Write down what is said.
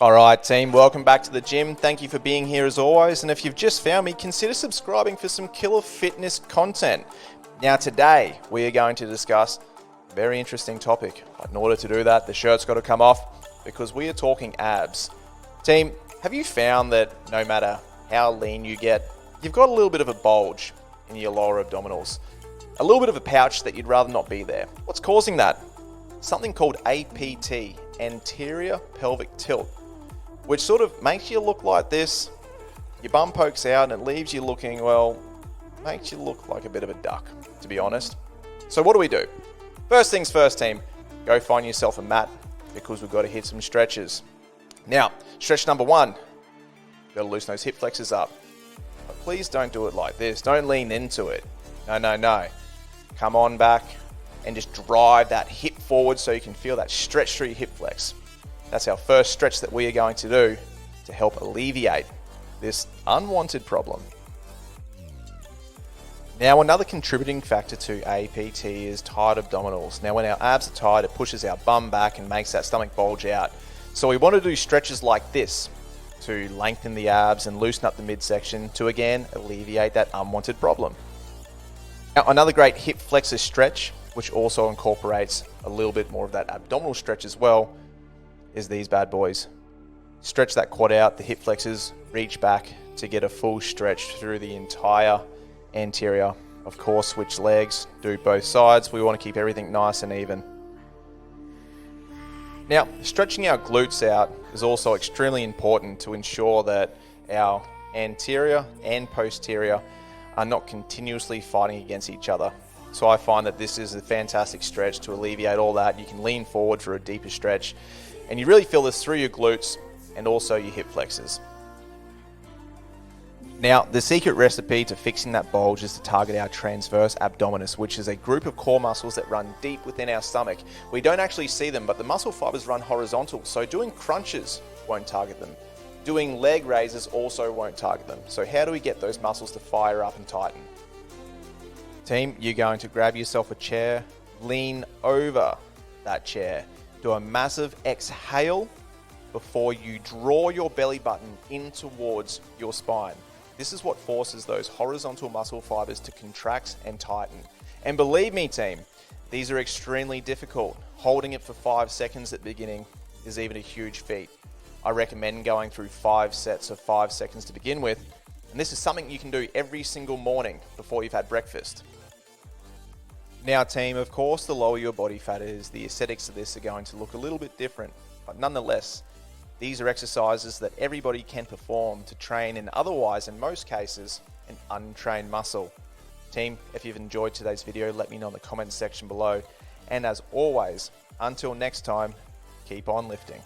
All right, team, welcome back to the gym. Thank you for being here as always. And if you've just found me, consider subscribing for some killer fitness content. Now, today we are going to discuss a very interesting topic. But in order to do that, the shirt's got to come off because we are talking abs. Team, have you found that no matter how lean you get, you've got a little bit of a bulge in your lower abdominals? A little bit of a pouch that you'd rather not be there. What's causing that? Something called APT, anterior pelvic tilt, which sort of makes you look like this. Your bum pokes out and it leaves you looking, well, makes you look like a bit of a duck, to be honest. So what do? First things first, team, go find yourself a mat because we've got to hit some stretches. Now, stretch number one, you've got to loosen those hip flexors up. But please don't do it like this. Don't lean into it. No. Come on back and just drive that hip forward so you can feel that stretch through your hip flex. That's our first stretch that we are going to do to help alleviate this unwanted problem. Now, another contributing factor to APT is tight abdominals. Now, when our abs are tight, it pushes our bum back and makes that stomach bulge out. So we want to do stretches like this to lengthen the abs and loosen up the midsection to, again, alleviate that unwanted problem. Now, another great hip flexor stretch, which also incorporates a little bit more of that abdominal stretch as well, is these bad boys. Stretch that quad out, the hip flexors reach back to get a full stretch through the entire anterior. Of course, switch legs, do both sides. We want to keep everything nice and even. Now, stretching our glutes out is also extremely important to ensure that our anterior and posterior are not continuously fighting against each other. So I find that this is a fantastic stretch to alleviate all that. You can lean forward for a deeper stretch, and you really feel this through your glutes and also your hip flexors. Now, the secret recipe to fixing that bulge is to target our transverse abdominis, which is a group of core muscles that run deep within our stomach. We don't actually see them, but the muscle fibers run horizontal, so doing crunches won't target them. Doing leg raises also won't target them. So how do we get those muscles to fire up and tighten? Team, you're going to grab yourself a chair, lean over that chair, do a massive exhale before you draw your belly button in towards your spine. This is what forces those horizontal muscle fibers to contract and tighten. And believe me, team, these are extremely difficult. Holding it for 5 seconds at the beginning is even a huge feat. I recommend going through 5 sets of 5 seconds to begin with. And this is something you can do every single morning before you've had breakfast. Now, team, of course, the lower your body fat is, the aesthetics of this are going to look a little bit different. But nonetheless, these are exercises that everybody can perform to train an otherwise, in most cases, an untrained muscle. Team, if you've enjoyed today's video, let me know in the comments section below. And as always, until next time, keep on lifting.